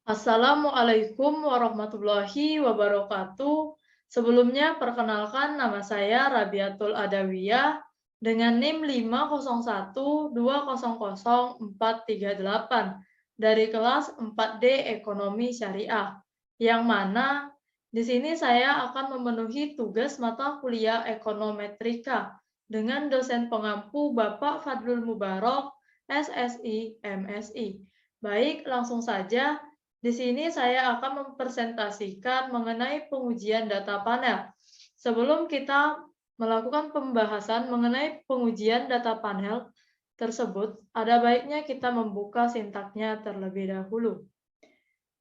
Assalamualaikum warahmatullahi wabarakatuh. Sebelumnya, perkenalkan nama saya Rabiatul Adawiyah dengan NIM 501200438 dari kelas 4D Ekonomi Syariah, yang mana di sini saya akan memenuhi tugas mata kuliah Ekonometrika dengan dosen pengampu Bapak Fadlul Mubarok, SSI, MSI. Baik, langsung saja. Di sini saya akan mempresentasikan mengenai pengujian data panel. Sebelum kita melakukan pembahasan mengenai pengujian data panel tersebut, ada baiknya kita membuka sintaknya terlebih dahulu.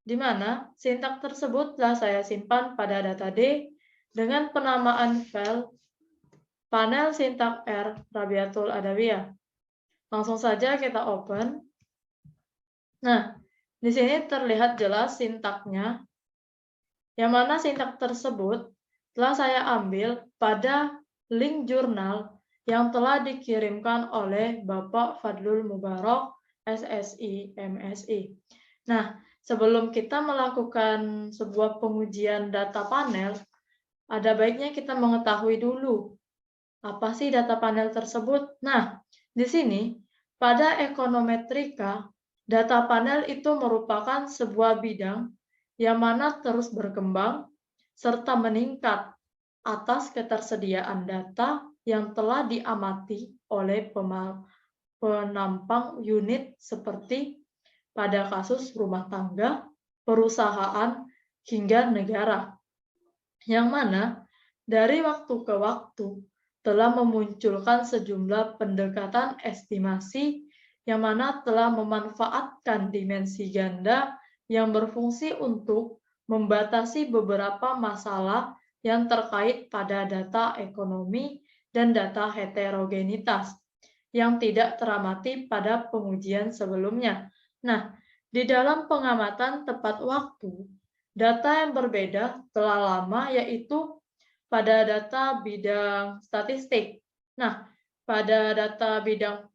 Di mana sintak tersebut telah saya simpan pada data D dengan penamaan file panel sintak R Rabiatul Adawiyah. Langsung saja kita open. Nah, di sini terlihat jelas sintaknya, yang mana sintak tersebut telah saya ambil pada link jurnal yang telah dikirimkan oleh Bapak Fadlul Mubarok, SSI, MSI. Nah, sebelum kita melakukan sebuah pengujian data panel, ada baiknya kita mengetahui dulu apa sih data panel tersebut. Nah, di sini pada ekonometrika, data panel itu merupakan sebuah bidang yang mana terus berkembang serta meningkat atas ketersediaan data yang telah diamati oleh penampang unit seperti pada kasus rumah tangga, perusahaan, hingga negara. Yang mana dari waktu ke waktu telah memunculkan sejumlah pendekatan estimasi yang mana telah memanfaatkan dimensi ganda yang berfungsi untuk membatasi beberapa masalah yang terkait pada data ekonomi dan data heterogenitas yang tidak teramati pada pengujian sebelumnya. Nah, di dalam pengamatan tepat waktu, data yang berbeda telah lama yaitu pada data bidang statistik. Nah, pada data bidang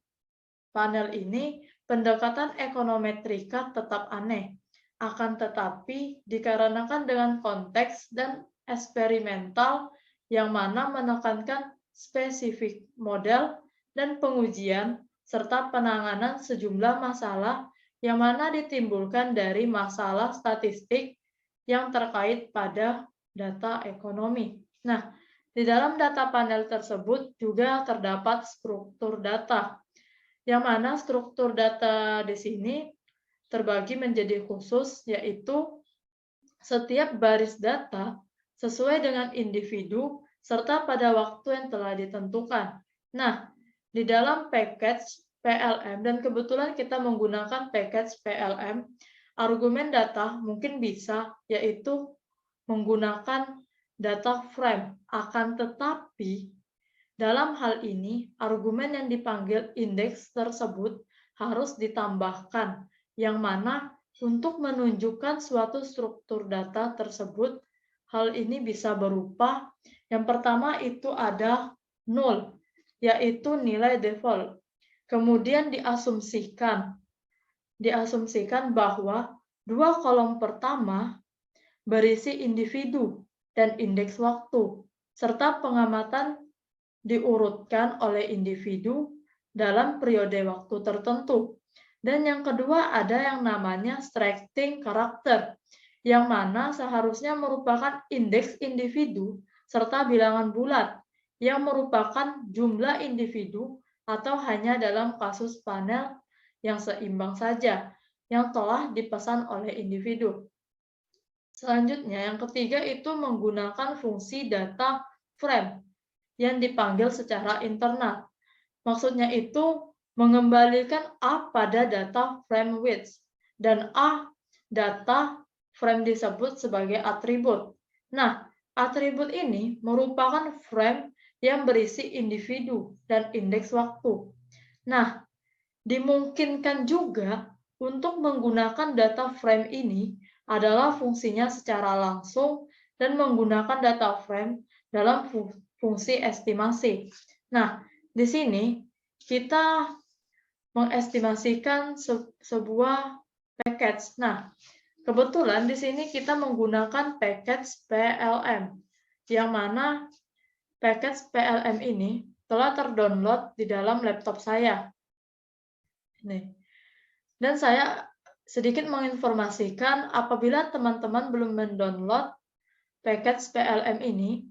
panel ini, pendekatan ekonometrika tetap aneh. Akan tetapi, dikarenakan dengan konteks dan eksperimental yang mana menekankan spesifik model dan pengujian, serta penanganan sejumlah masalah yang mana ditimbulkan dari masalah statistik yang terkait pada data ekonomi. Nah, di dalam data panel tersebut juga terdapat struktur data, yang mana struktur data di sini terbagi menjadi khusus, yaitu setiap baris data sesuai dengan individu serta pada waktu yang telah ditentukan. Nah, di dalam package PLM, dan kebetulan kita menggunakan package PLM, argumen data mungkin bisa, yaitu menggunakan data frame. Akan tetapi, dalam hal ini, argumen yang dipanggil indeks tersebut harus ditambahkan, yang mana untuk menunjukkan suatu struktur data tersebut, hal ini bisa berupa, yang pertama itu ada null, yaitu nilai default. Kemudian diasumsikan bahwa dua kolom pertama berisi individu dan indeks waktu, serta pengamatan diurutkan oleh individu dalam periode waktu tertentu. Dan yang kedua ada yang namanya striking karakter, yang mana seharusnya merupakan indeks individu serta bilangan bulat, yang merupakan jumlah individu atau hanya dalam kasus panel yang seimbang saja, yang telah dipesan oleh individu. Selanjutnya, yang ketiga itu menggunakan fungsi data frame yang dipanggil secara internal. Maksudnya itu mengembalikan A pada data frame width, dan A data frame disebut sebagai atribut. Nah, atribut ini merupakan frame yang berisi individu dan indeks waktu. Nah, dimungkinkan juga untuk menggunakan data frame ini adalah fungsinya secara langsung dan menggunakan data frame dalam fungsi estimasi. Nah, di sini kita mengestimasikan sebuah package. Nah, Kebetulan di sini kita menggunakan package PLM, yang mana package PLM ini telah terdownload di dalam laptop saya. Nih. Dan saya sedikit menginformasikan apabila teman-teman belum mendownload package PLM ini,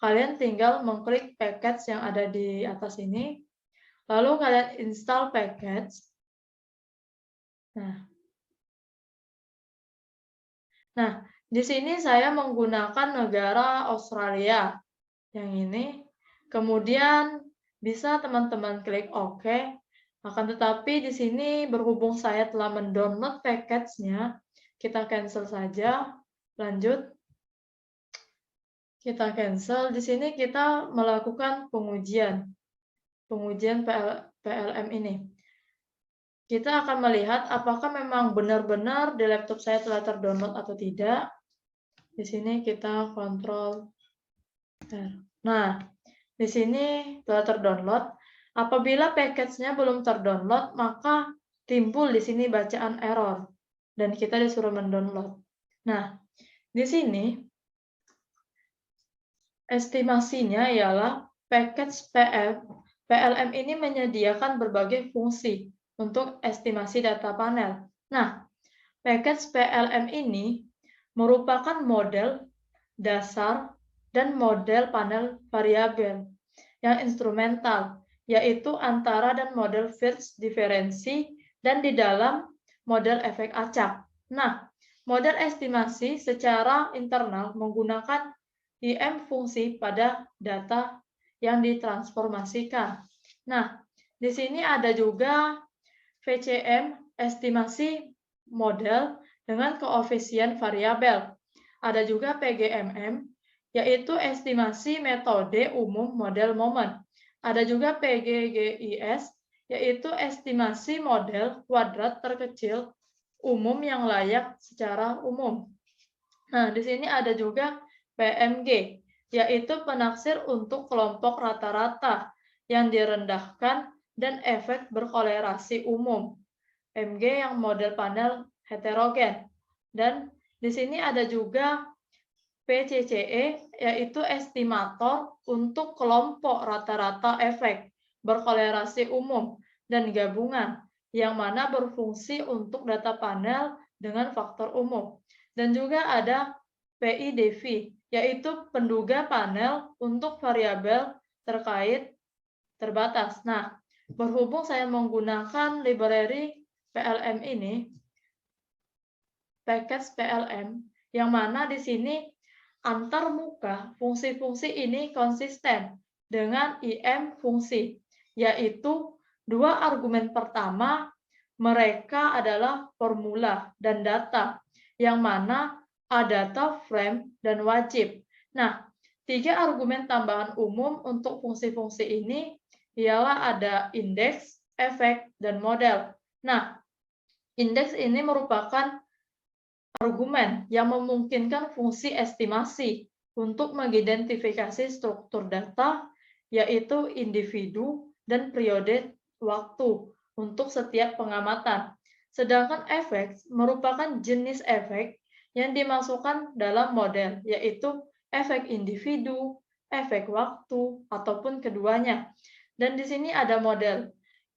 kalian tinggal mengklik package yang ada di atas ini, lalu kalian install package. Nah, di sini saya menggunakan negara Australia yang ini. Kemudian bisa teman-teman klik OK. Akan tetapi di sini berhubung saya telah mendownload package-nya, kita cancel saja. Lanjut. Kita cancel. Di sini kita melakukan pengujian PLM ini. Kita akan melihat apakah memang benar-benar di laptop saya telah terdownload atau tidak. Di sini kita kontrol R. Nah, di sini telah terdownload. Apabila package-nya belum terdownload, maka timbul di sini bacaan error dan kita disuruh mendownload. Nah, di sini estimasinya ialah package PLM ini menyediakan berbagai fungsi untuk estimasi data panel. Nah, package PLM ini merupakan model dasar dan model panel variabel yang instrumental, yaitu antara dan model Firth diferensi dan di dalam model efek acak. Nah, model estimasi secara internal menggunakan IM fungsi pada data yang ditransformasikan. Nah, di sini ada juga VCM, estimasi model dengan koefisien variabel. Ada juga PGMM, yaitu estimasi metode umum model momen. Ada juga PGGIS, yaitu estimasi model kuadrat terkecil umum yang layak secara umum. Nah, di sini ada juga PMG, yaitu penaksir untuk kelompok rata-rata yang direndahkan dan efek berkolerasi umum. MG yang model panel heterogen. Dan di sini ada juga PCCE, yaitu estimator untuk kelompok rata-rata efek berkolerasi umum dan gabungan, yang mana berfungsi untuk data panel dengan faktor umum. Dan juga ada PIDV, yaitu penduga panel untuk variabel terkait terbatas. Nah, berhubung saya menggunakan library PLM ini, package PLM, yang mana di sini antar muka fungsi-fungsi ini konsisten dengan IM fungsi, yaitu dua argumen pertama mereka adalah formula dan data, yang mana data frame dan wajib. Nah, tiga argumen tambahan umum untuk fungsi-fungsi ini ialah ada indeks, efek, dan model. Nah, indeks ini merupakan argumen yang memungkinkan fungsi estimasi untuk mengidentifikasi struktur data, yaitu individu dan periode waktu untuk setiap pengamatan. Sedangkan efek merupakan jenis efek yang dimasukkan dalam model, yaitu efek individu, efek waktu, ataupun keduanya. Dan di sini ada model.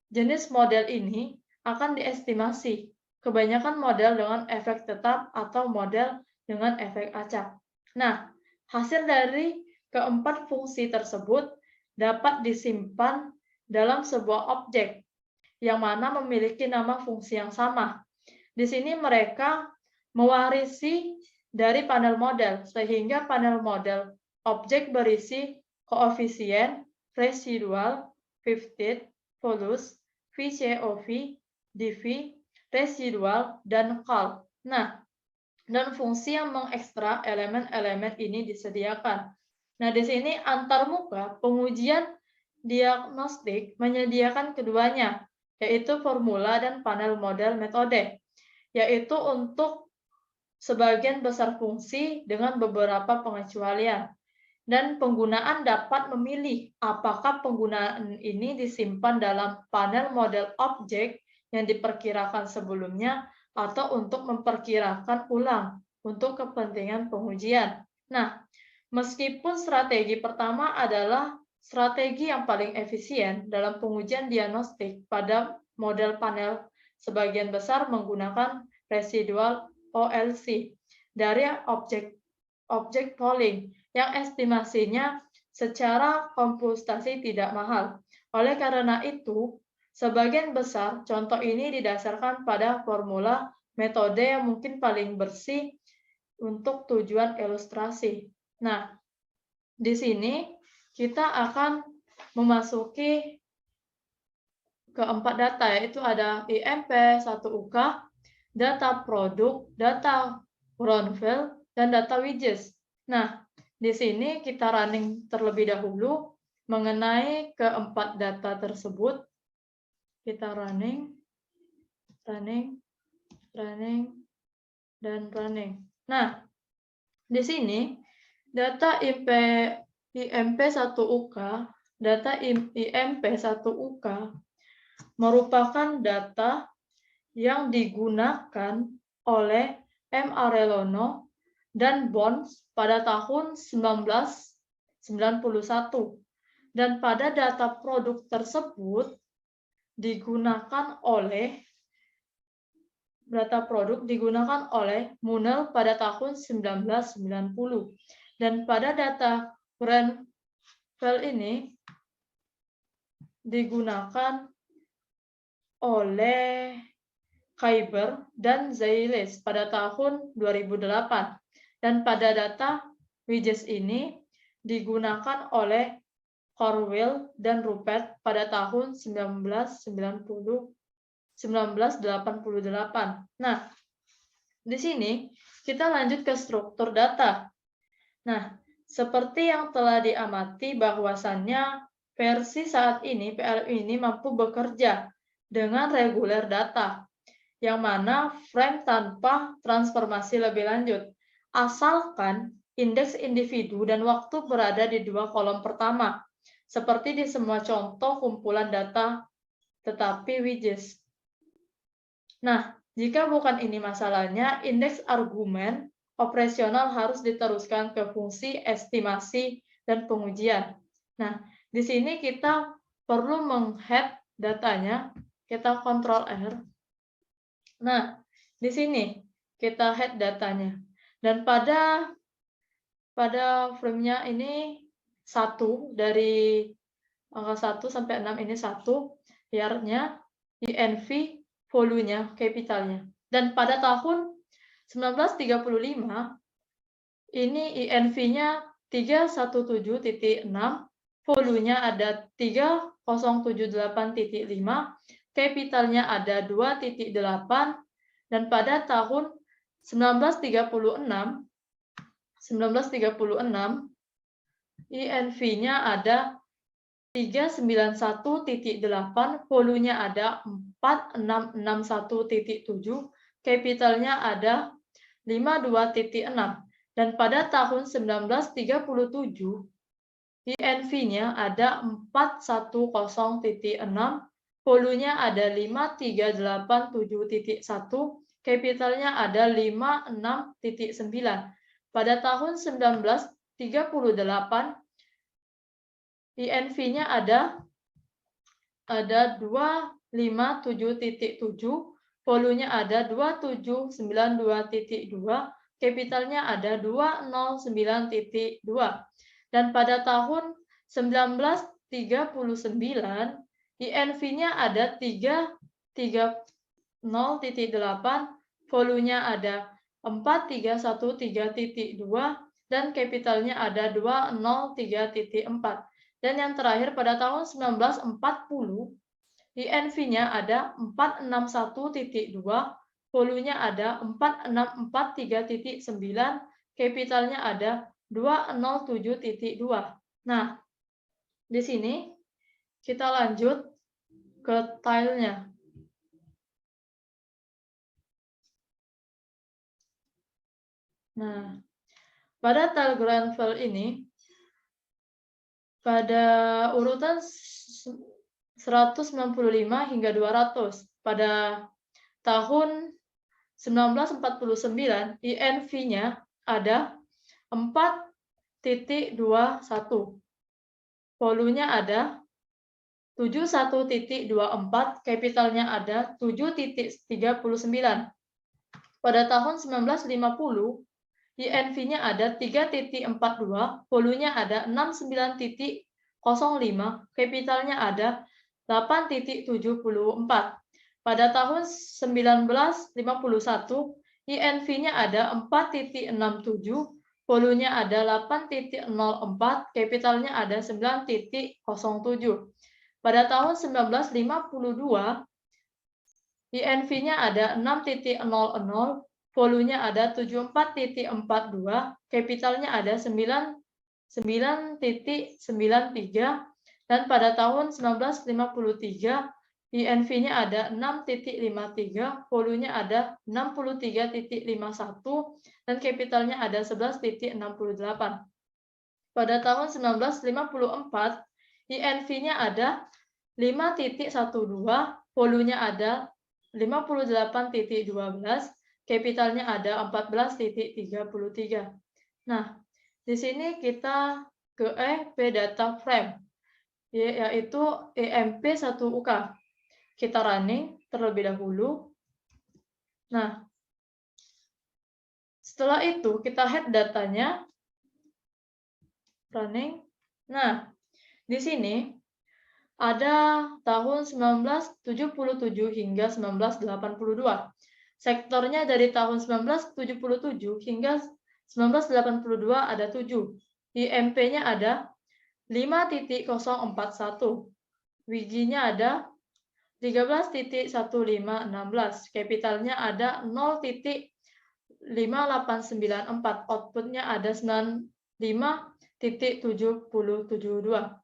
Jenis model ini akan diestimasi. Kebanyakan model dengan efek tetap atau model dengan efek acak. Nah, hasil dari keempat fungsi tersebut dapat disimpan dalam sebuah objek yang mana memiliki nama fungsi yang sama. Di sini mereka mewarisi dari panel model, sehingga panel model objek berisi koefisien, residual, fifth, volus, VCOV, DV, residual, dan cal. Nah, dan fungsi yang mengekstrak elemen-elemen ini disediakan. Nah, di sini antarmuka pengujian diagnostik menyediakan keduanya, yaitu formula dan panel model metode, yaitu untuk sebagian besar fungsi dengan beberapa pengecualian. Dan penggunaan dapat memilih apakah penggunaan ini disimpan dalam panel model objek yang diperkirakan sebelumnya atau untuk memperkirakan ulang untuk kepentingan pengujian. Nah, meskipun strategi pertama adalah strategi yang paling efisien dalam pengujian diagnostik pada model panel, sebagian besar menggunakan residual OLC dari object polling yang estimasinya secara komputasi tidak mahal. Oleh karena itu, sebagian besar contoh ini didasarkan pada formula metode yang mungkin paling bersih untuk tujuan ilustrasi. Nah, di sini kita akan memasuki keempat data, yaitu ada IMP 1UK, data produk, data Brownfield, dan data widgets. Nah, di sini kita running terlebih dahulu mengenai keempat data tersebut. Kita running, dan running. Nah, di sini data IMP1UK, data IMP1UK merupakan data yang digunakan oleh M. Arelono dan Bonds pada tahun 1991. Dan pada data produk tersebut digunakan oleh Munnell pada tahun 1990. Dan pada data Brownfield ini digunakan oleh Khyber dan Zailes pada tahun 2008. Dan pada data widgets ini digunakan oleh Corwell dan Rupert pada tahun 1988. Nah, di sini kita lanjut ke struktur data. Nah, seperti yang telah diamati bahwasannya versi saat ini PLU ini mampu bekerja dengan reguler data, yang mana frame tanpa transformasi lebih lanjut, asalkan indeks individu dan waktu berada di dua kolom pertama, seperti di semua contoh kumpulan data tetapi widgets. Nah, jika bukan ini masalahnya, indeks argumen operasional harus diteruskan ke fungsi estimasi dan pengujian. Nah, di sini kita perlu menghead datanya, kita Ctrl R. Nah, di sini kita head datanya. Dan pada frame-nya ini 1, dari angka 1 sampai 6 ini 1, year-nya, INV, volume-nya, capitalnya. Dan pada tahun 1935, ini INV-nya 317.6, volume-nya ada 3078.5, capitalnya ada 2.8, dan pada tahun 1936, INV-nya ada 391.8, volume-nya ada 4661.7, capitalnya ada 52.6. Dan pada tahun 1937, INV-nya ada 410.6, volume-nya ada 5387.1, capitalnya ada 56.9. Pada tahun 1938, INV-nya ada 257.7, volume-nya ada 2792.2, capitalnya ada 209.2. Dan pada tahun 1939, INV-nya ada 330.8, volume-nya ada 4313.2, dan capitalnya ada 203.4. Dan yang terakhir pada tahun 1940, INV-nya ada 461.2, volume-nya ada 4643.9, capitalnya ada 207.2. Nah, di sini kita lanjut ke tile-nya. Nah, pada tile Brownfield ini, pada urutan 195 hingga 200 pada tahun 1949, INV-nya ada 4.21. Volunya ada 71.24, kapitalnya ada 7.39. Pada tahun 1950, INV-nya ada 3.42, volunya ada 69.05, kapitalnya ada 8.74. Pada tahun 1951, INV-nya ada 4.67, volunya ada 8.04, kapitalnya ada 9.07. Pada tahun 1952, INV-nya ada 6.00, volunya ada 74.42, kapitalnya ada 9.93, dan pada tahun 1953, INV-nya ada 6.53, volunya ada 63.51, dan kapitalnya ada 11.68. Pada tahun 1954, INV-nya ada 5.12, volunya ada 58.12, kapitalnya ada 14.33. Nah, di sini kita ke EP data frame, yaitu EMP1UK. Kita running terlebih dahulu. Nah, setelah itu kita head datanya, running. Nah, di sini ada tahun 1977 hingga 1982. Sektornya dari tahun 1977 hingga 1982 ada 7. IMP-nya ada 5.041. Wiginya ada 13.1516. Kapitalnya ada 0.5894. Outputnya ada 95.772.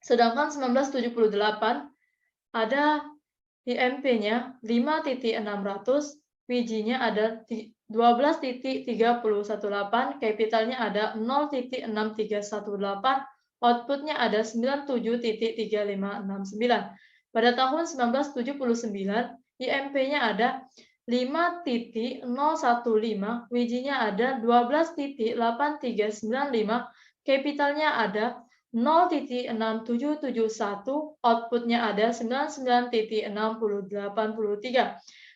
Sedangkan 1978 ada IMP-nya 5.600, wiginya ada 12.3018, kapitalnya ada 0.6318, outputnya ada 97.3569. Pada tahun 1979, IMP-nya ada 5.015, wiginya ada 12.8395, kapitalnya ada 0.6771, outputnya ada 99.6083.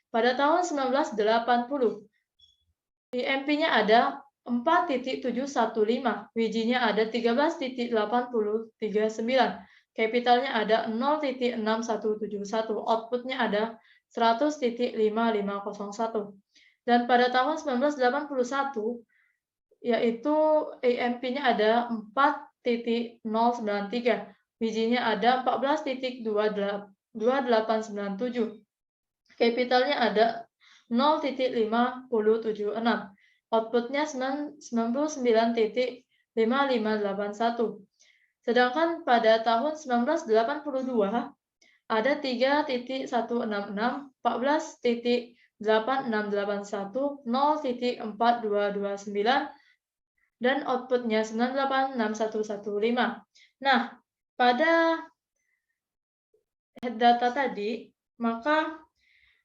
Pada tahun 1980, IMP-nya ada 4.715, wiginya ada 13.8039, kapitalnya ada 0.6171, outputnya ada 100.5501. Dan pada tahun 1981, yaitu IMP-nya ada 4.093, wiginya ada 14.2897, kapitalnya ada 0.576, outputnya 99.5581. Sedangkan pada tahun 1982 ada 3.166, 14.8681, 0.4229, dan outputnya 986115. Nah, pada head data tadi, maka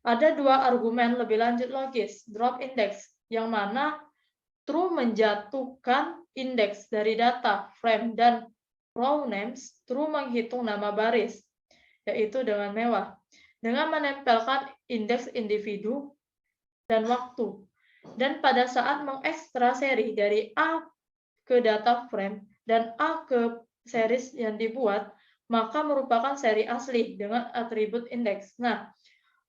ada dua argumen lebih lanjut logis, drop index, yang mana true menjatuhkan indeks dari data frame dan row names, true menghitung nama baris, yaitu dengan mewah, dengan menempelkan indeks individu dan waktu. Dan pada saat mengekstrak seri dari A ke data frame dan A ke series yang dibuat, maka merupakan seri asli dengan atribut indeks. Nah,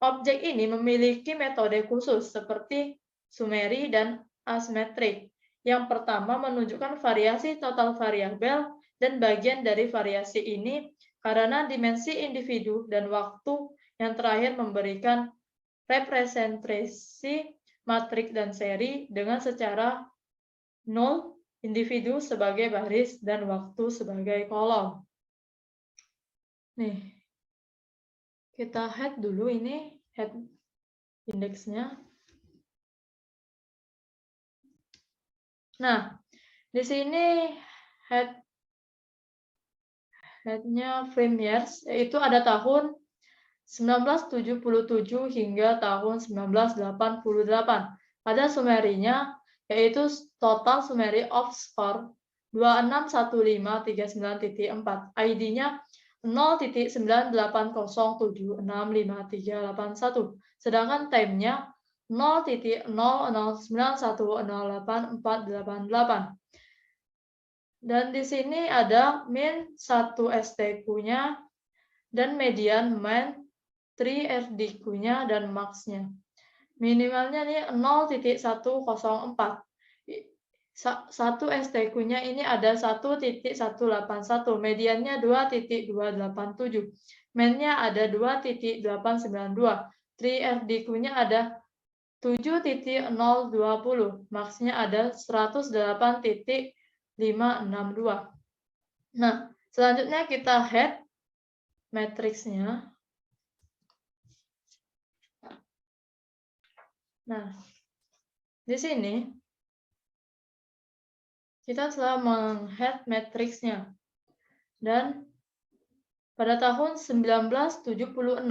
objek ini memiliki metode khusus seperti summary dan asymmetric. Yang pertama menunjukkan variasi total variabel, dan bagian dari variasi ini karena dimensi individu dan waktu. Yang terakhir memberikan representasi matrik dan seri dengan secara 0, individu sebagai baris dan waktu sebagai kolom. Nih, kita head dulu, ini head indeksnya. Nah, di sini headnya frame years, yaitu ada tahun 1977 hingga tahun 1988. Pada sumerinya, yaitu total summary of score 261539.4. ID-nya 0.980765381. Sedangkan time-nya 0.0091084888. Dan di sini ada min 1 STQ-nya dan median min 3 RDQ-nya dan max-nya. Minimalnya nih 0.104. 1 STQ-nya ini ada 1.181, mediannya 2.287, min-nya ada 2.892, 3 RDQ-nya ada 7.020, max-nya ada 108.562. Nah, selanjutnya kita head matriksnya. Nah, di sini kita telah meng-head matriksnya. Dan pada tahun 1976,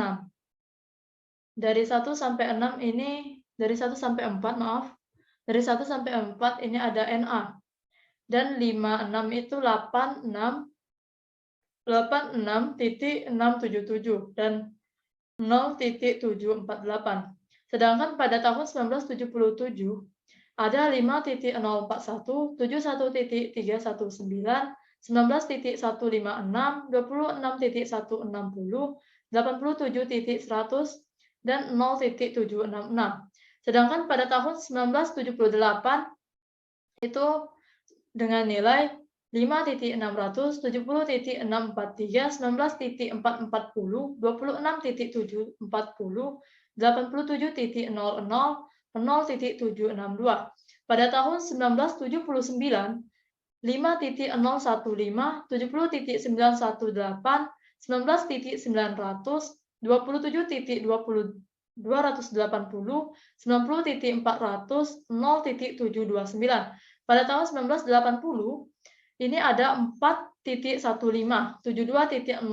dari 1 sampai 6 ini, dari 1 sampai 4, maaf, dari 1 sampai 4 ini ada NA. Dan 56 itu 86.677 dan 0.748. Sedangkan pada tahun 1977 ada 5.041, 71.319, 19.156, 26.160, 87.100, dan 0.766. Sedangkan pada tahun 1978 itu dengan nilai 5.600, 70.643, 19.440, 26.740, 87.00, 0.762. Pada tahun 1979, 5.015, 70.918, 19.900, 27.280, 90.400, 0.729. Pada tahun 1980, ini ada 4.15, 72.031,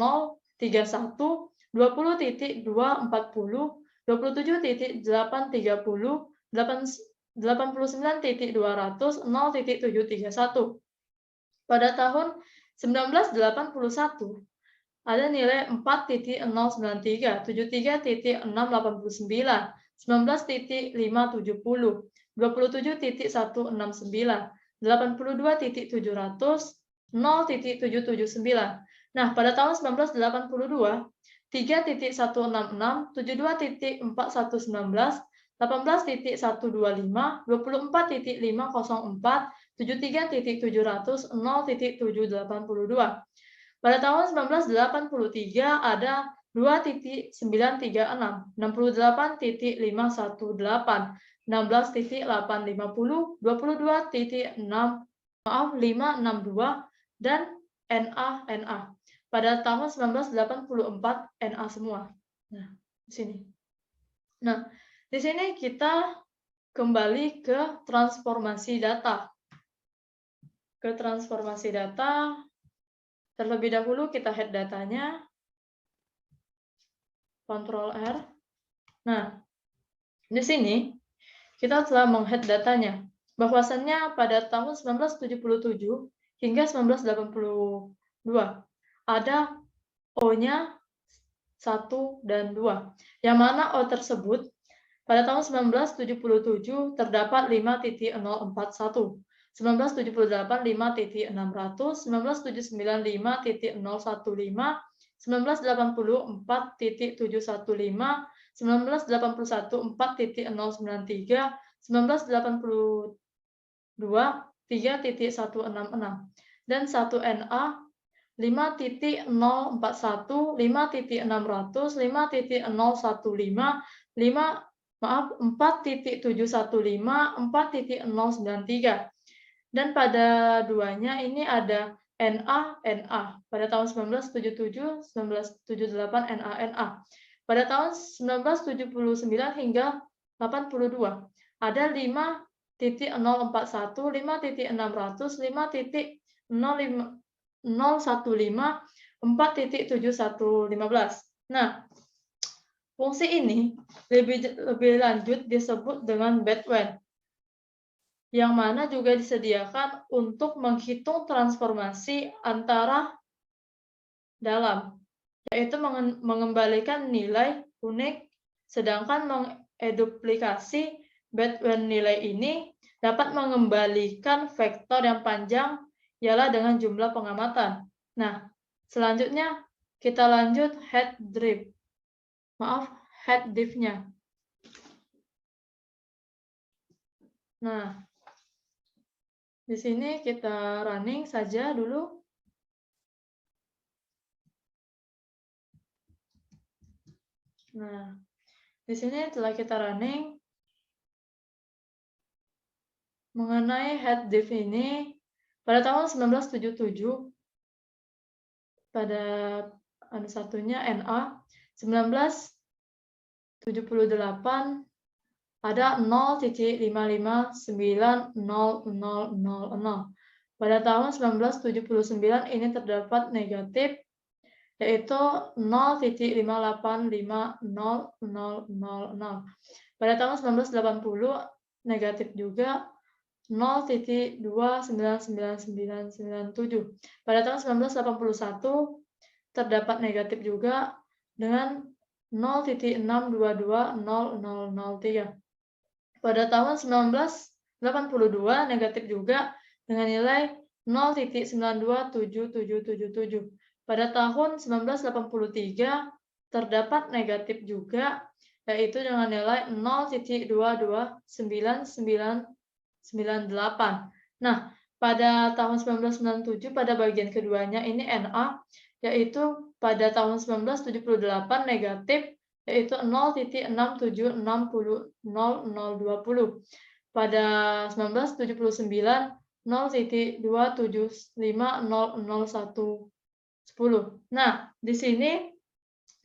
20.240, 27.830, 89.200, 0.731. Pada tahun 1981, ada nilai 4.093, 73.689, 19.570, 27.169, 82.700, 0.779. Nah, pada tahun 1982, 3.166, 72.4119, 18.125, 24.504, 73.700, 0.782. Pada tahun 1983 ada 2.936, 68.518, 16.850, 562, dan NA. Pada tahun 1984 NA semua. Nah, di sini. Nah, di sini kita kembali ke transformasi data. Ke transformasi data, terlebih dahulu kita head datanya, Ctrl R. Nah, di sini kita telah menghead datanya. Bahwasannya pada tahun 1977 hingga 1982 ada O-nya 1 dan 2. Yang mana O tersebut pada tahun 1977 terdapat 5.041, 1978 5.600, 1979 5.015, 1980 4.715, 1981 4.093, 1982 3.166, dan 1 NA 5.041, 5.600, 5.015, 4.715, 4.093. Dan pada duanya ini ada NA. Pada tahun 1977, 1978 NA. Pada tahun 1979 hingga 82 ada 5.041, 5.600, 5.015, 4.7115. Nah, Fungsi ini lebih lanjut disebut dengan bedwent, yang mana juga disediakan untuk menghitung transformasi antara dalam, yaitu mengembalikan nilai unik, sedangkan mengeduplikasi bedwent nilai ini dapat mengembalikan vektor yang panjang ialah dengan jumlah pengamatan. Nah, selanjutnya kita lanjut head diff-nya. Nah, di sini kita running saja dulu. Nah, di sini setelah kita running mengenai head diff ini, pada tahun 1977 pada satunya NA 1978 ada 0,5590000. Pada tahun 1979 ini terdapat negatif, yaitu 0,5850000. Pada tahun 1980 negatif juga 0,299997. Pada tahun 1981 terdapat negatif juga dengan 0,62200003. Pada tahun 1982 negatif juga dengan nilai 0,927777. Pada tahun 1983 terdapat negatif juga, yaitu dengan nilai 0,229998. Nah, pada tahun 1997 pada bagian keduanya ini NA, yaitu pada tahun 1978 negatif, yaitu 0,67600020. Pada 1979 0,2750010. Nah, di sini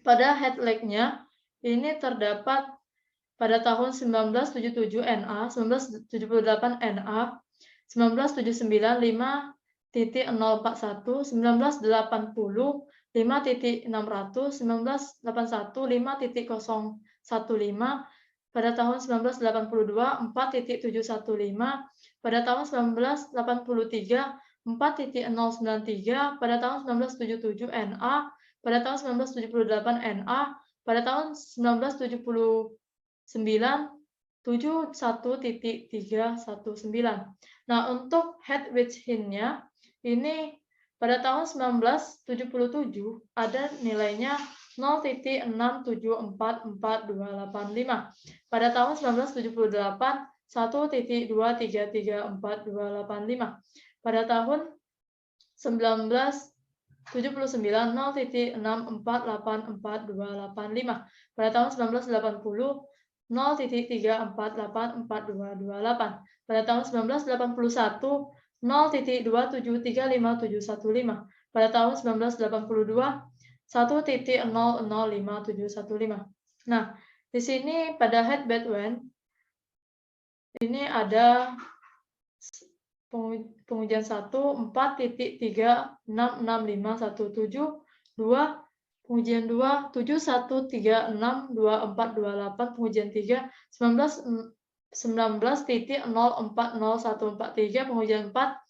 pada head leg-nya ini terdapat pada tahun 1977 NA, 1978 NA, 1979 5,041, 1980 5,600, 1981 5,015, pada tahun 1982 4,715, pada tahun 1983 4,093, pada tahun 1977 NA, pada tahun 1978 NA, pada tahun 1979 71,319. Nah, untuk head wedge hint-nya ini pada tahun 1977 ada nilainya 0,6744285. Pada tahun 1978 1,2334285. Pada tahun 1979 0,6484285. Pada tahun 1980 0,3484228. Pada tahun 1981 0,2735715. Pada tahun 1982 1,005715. Nah, di sini pada head bedwent ini ada pengujian 1 4,3665172, 2 pengujian 2 71362428, pengujian 3 19,040143, pengujian 4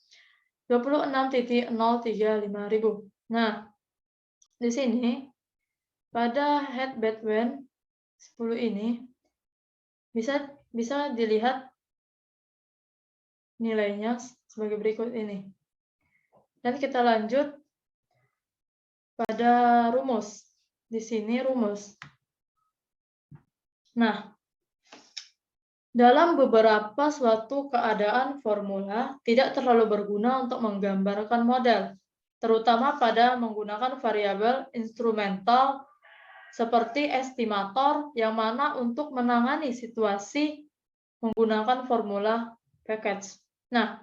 26,035.000. Nah, di sini pada head bedwent 10 ini bisa dilihat nilainya sebagai berikut ini. Dan kita lanjut pada rumus. Di sini rumus. Nah, dalam beberapa suatu keadaan formula tidak terlalu berguna untuk menggambarkan model, terutama pada menggunakan variabel instrumental seperti estimator, yang mana untuk menangani situasi menggunakan formula package. Nah,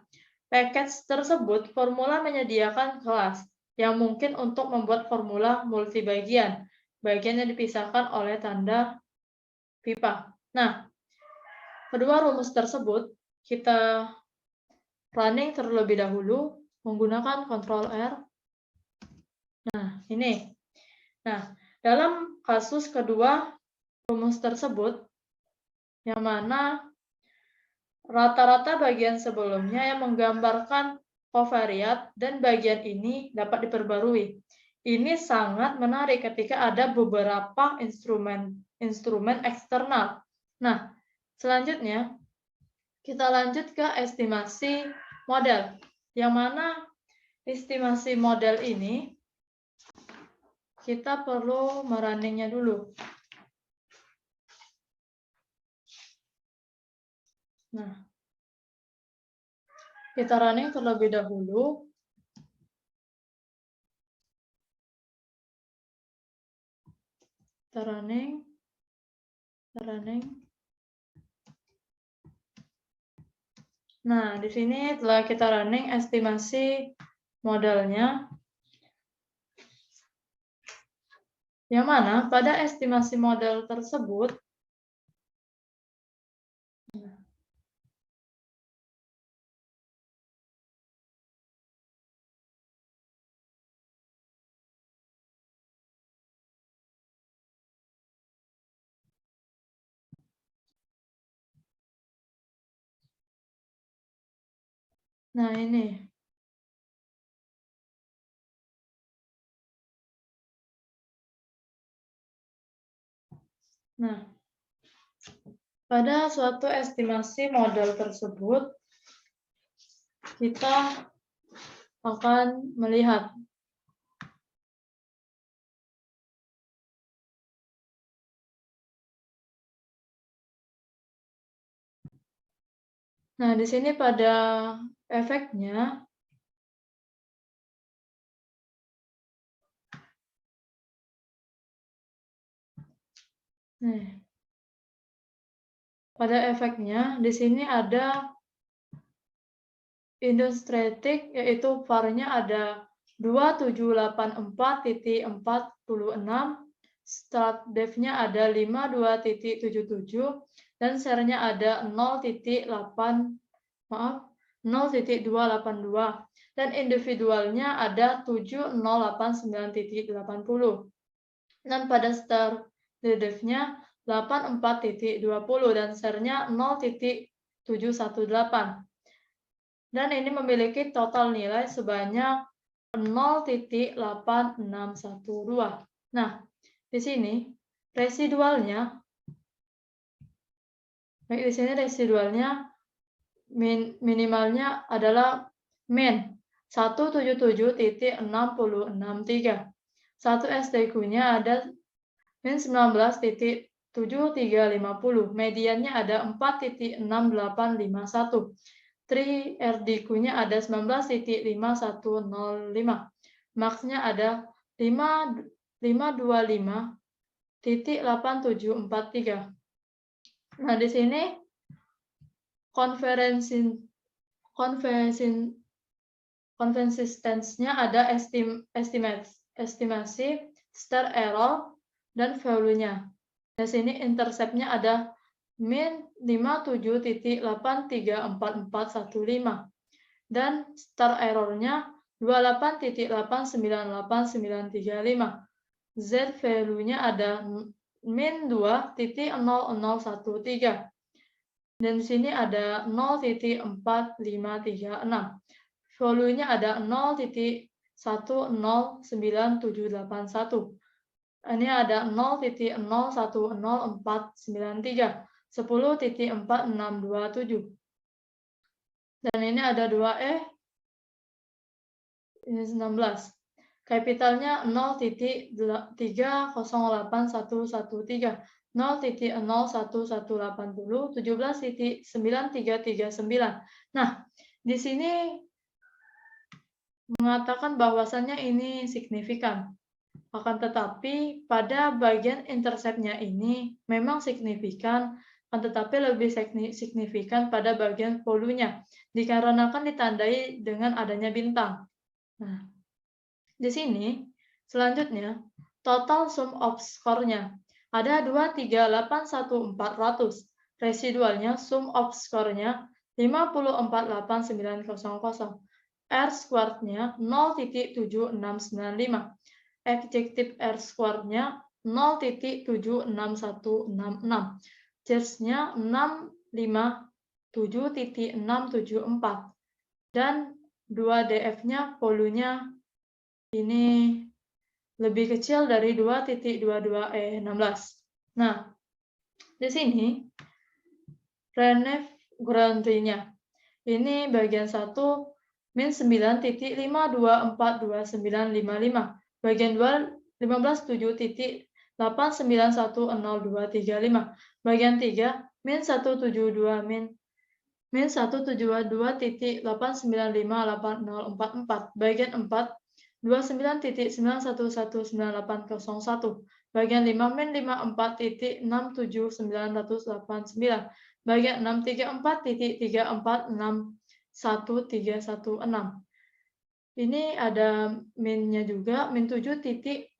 package tersebut formula menyediakan kelas yang mungkin untuk membuat formula multibagian, bagian yang dipisahkan oleh tanda pipa. Nah, kedua rumus tersebut kita running terlebih dahulu menggunakan Ctrl R. Nah, ini. Nah, dalam kasus kedua rumus tersebut, yang mana rata-rata bagian sebelumnya yang menggambarkan kovariat dan bagian ini dapat diperbarui. Ini sangat menarik ketika ada beberapa instrumen eksternal. Nah, selanjutnya kita lanjut ke estimasi model, yang mana estimasi model ini kita perlu merunningnya dulu. Nah, kita running terlebih dahulu. Kita running. Nah, di sini telah kita running estimasi modelnya, yang mana pada estimasi model tersebut nah ini. Nah, pada suatu estimasi model tersebut kita akan melihat nah, di sini pada efeknya di sini ada illustrated, yaitu var-nya ada 2784.46, start def-nya ada 52.77, dan share-nya ada 0.282, dan individualnya ada 7089.80. Dan pada start def-nya 84.20 dan share-nya 0.718. Dan ini memiliki total nilai sebanyak 0.8612. Nah, di sini residualnya minimalnya adalah min 177.663. Satu STQ-nya ada min 19.7350. Mediannya ada 4.6851. Tri RDQ-nya ada 19.5105. Max-nya ada 525.8743. Nah, di sini konsistensinya ada estimasi star error dan value-nya. Di sini intercept-nya ada min 57.834415 dan star error-nya 28.898935. Z value-nya ada min 2.0013 dan di sini ada 0.4536. Value-nya ada 0.109781. Ini ada 0.010493, 10.4627. Dan ini ada 2E, ini 16. Kapitalnya 0.308113, 0.01180, 17.9339. Nah, di sini mengatakan bahwasannya ini signifikan. Akan tetapi pada bagian intercept-nya ini memang signifikan, akan tetapi lebih signifikan pada bagian volume-nya, dikarenakan ditandai dengan adanya bintang. Nah, di sini selanjutnya total sum of score-nya ada 2381400. Residualnya sum of score-nya 548900. R squared-nya 0.7695. Adjective R squared-nya 0.76166. Charge-nya 657.674. Dan 2df-nya volunya ini lebih kecil dari 2.22E16. Nah, di sini Renef Grandry-nya. Ini bagian 1 min 9.52429955. Bagian 2 15.7.8910235. Bagian 3 min 172 min 172.8958044. Bagian 4 29.9119801. Bagian 5 min 54.67989. Bagian 6 34.3461316. Ini ada minnya juga, min 7.8977554.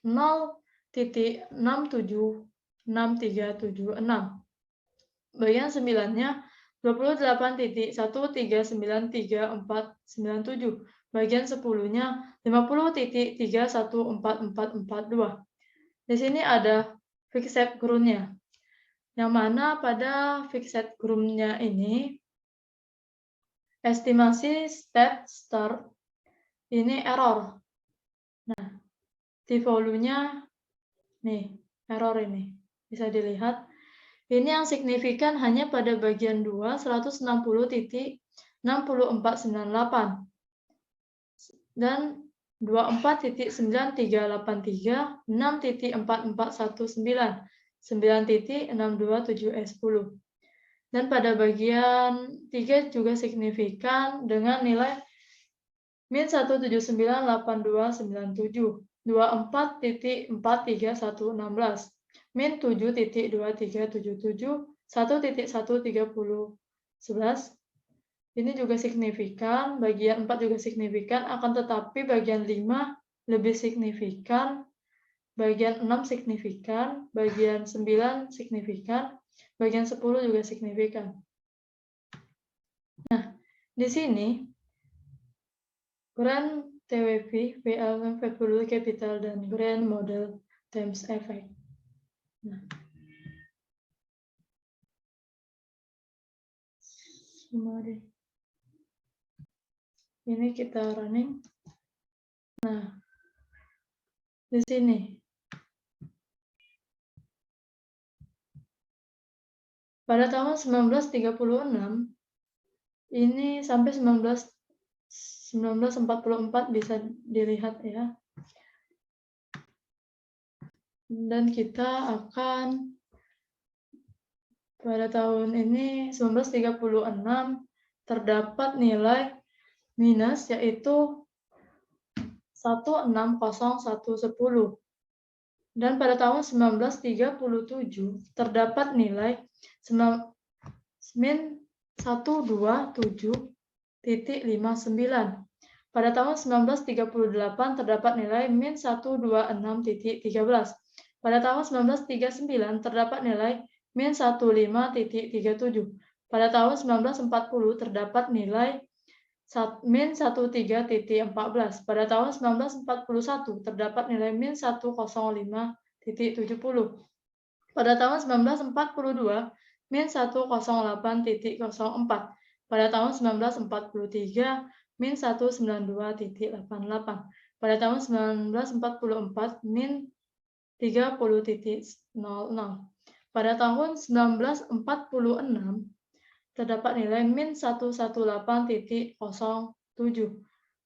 0.676376. Bagian 9-nya 28.1393497. Bagian 10-nya 50.314442. Di sini ada fixed ground-nya. Yang mana pada fixed ground-nya ini estimasi state start ini error. Nah, di volume-nya nih, error ini. Bisa dilihat. Ini yang signifikan hanya pada bagian 2 160.6498 dan 24.9383 6.4419 9.627E10. Dan pada bagian 3 juga signifikan dengan nilai min 1798297 24.43116 min 7.2377 1.13011. Ini juga signifikan, bagian 4 juga signifikan, akan tetapi bagian 5 lebih signifikan, bagian 6 signifikan, bagian 9 signifikan, bagian 10 juga signifikan. Nah, di sini Grand TWV, VL, Value Capital, dan Grand Model Times Effect. Nah, mari ini kita running. Nah, di sini pada tahun 1936 ini sampai 1944 bisa dilihat ya. Dan kita akan pada tahun ini 1936 terdapat nilai minus yaitu 160110. Dan pada tahun 1937 terdapat nilai min 127.59. Pada tahun 1938 terdapat nilai min 126.13. Pada tahun 1939 terdapat nilai min 15.37. Pada tahun 1940 terdapat nilai min 13.14. Pada tahun 1941 terdapat nilai min 105.70. Pada tahun 1942 min 108.04. Pada tahun 1943 min 192.88. Pada tahun 1944 min 30.00. Pada tahun 1946 terdapat nilai min 118.07.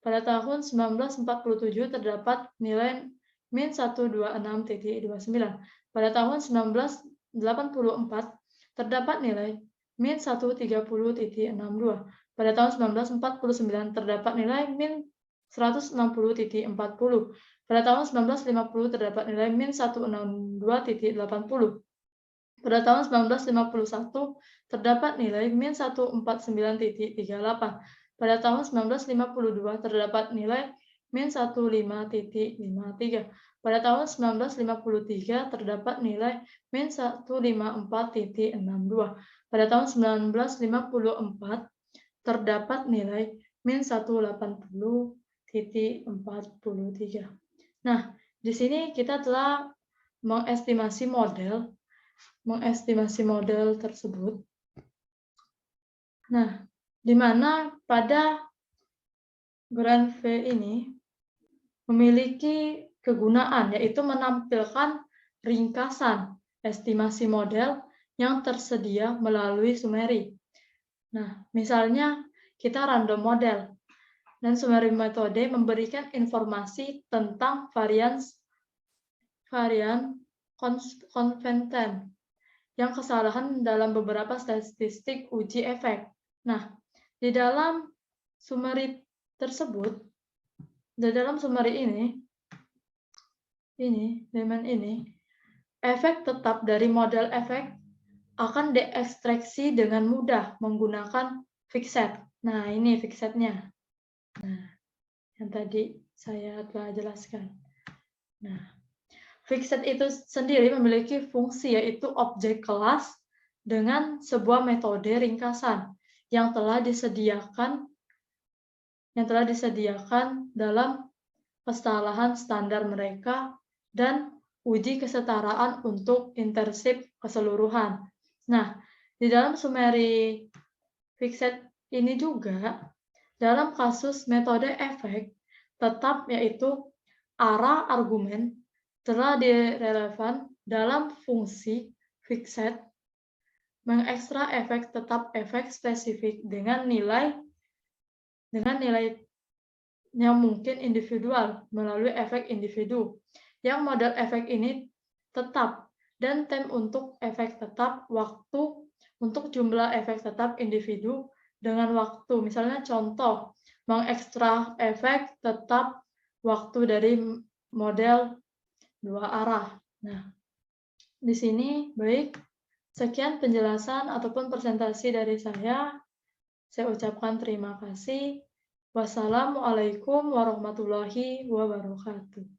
Pada tahun 1947 terdapat nilai min 126.29. Pada tahun 1984 terdapat nilai min 130.62. Pada tahun 1949 terdapat nilai min 160.40. Pada tahun 1950 terdapat nilai min 162.80. Pada tahun 1951 terdapat nilai min 149.38. Pada tahun 1952 terdapat nilai min 15.53. Pada tahun 1953 terdapat nilai min 154.62. Pada tahun 1954 terdapat nilai min 180 43. Nah, di sini kita telah mengestimasi model tersebut. Nah, di mana pada Grand V ini memiliki kegunaan, yaitu menampilkan ringkasan estimasi model yang tersedia melalui Summary. Nah, misalnya kita random model, dan Summary metode memberikan informasi tentang varian konventen yang kesalahan dalam beberapa statistik uji efek. Nah, di dalam summary tersebut, di dalam summary ini, efek tetap dari model efek akan diekstraksi dengan mudah menggunakan fixed. Nah, ini fixednya. Nah, yang tadi saya telah jelaskan. Nah, fixed itu sendiri memiliki fungsi, yaitu objek kelas dengan sebuah metode ringkasan yang telah disediakan dalam kesalahan standar mereka dan uji kesetaraan untuk intersip keseluruhan. Nah, di dalam summary fixed ini juga, dalam kasus metode efek tetap, yaitu arah argumen telah direlevan dalam fungsi fixed mengekstrak efek tetap efek spesifik dengan nilai yang mungkin individual melalui efek individu, yang model efek ini tetap, dan tem untuk efek tetap waktu untuk jumlah efek tetap individu dengan waktu. Misalnya contoh, mengekstrak efek tetap waktu dari model dua arah. Nah, di sini baik, sekian penjelasan ataupun presentasi dari saya. Saya ucapkan terima kasih. Wassalamualaikum warahmatullahi wabarakatuh.